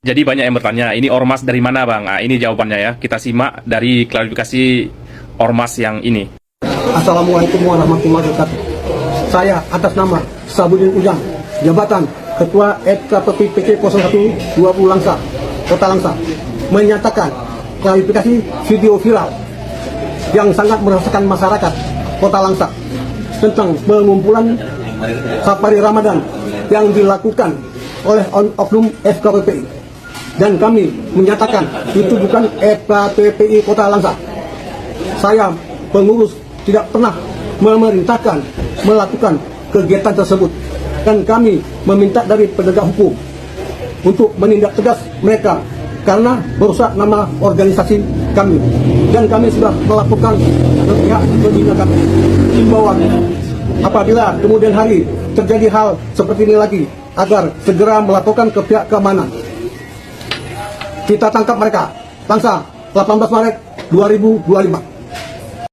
Jadi banyak yang bertanya, ini ormas dari mana Bang? Nah, ini jawabannya ya. Kita simak dari klarifikasi ormas yang ini. Assalamualaikum warahmatullahi wabarakatuh. Saya atas nama Sabudin Ujang, jabatan Ketua FKPP PC 01 20 Langsa, Kota Langsa, menyatakan klarifikasi video viral yang sangat meresahkan masyarakat Kota Langsa tentang pengumpulan safari Ramadan yang dilakukan oleh oknum FKPPI. Dan kami menyatakan itu bukan FKPPI Kota Langsa. Saya pengurus tidak pernah memerintahkan melakukan kegiatan tersebut, dan kami meminta dari penegak hukum untuk menindak tegas mereka karena merusak nama organisasi kami, dan kami sudah melakukan ke pihak pembina kami himbauan apabila kemudian hari terjadi hal seperti ini lagi agar segera melaporkan ke pihak keamanan. Kita tangkap mereka. Langsa 18 Maret 2025.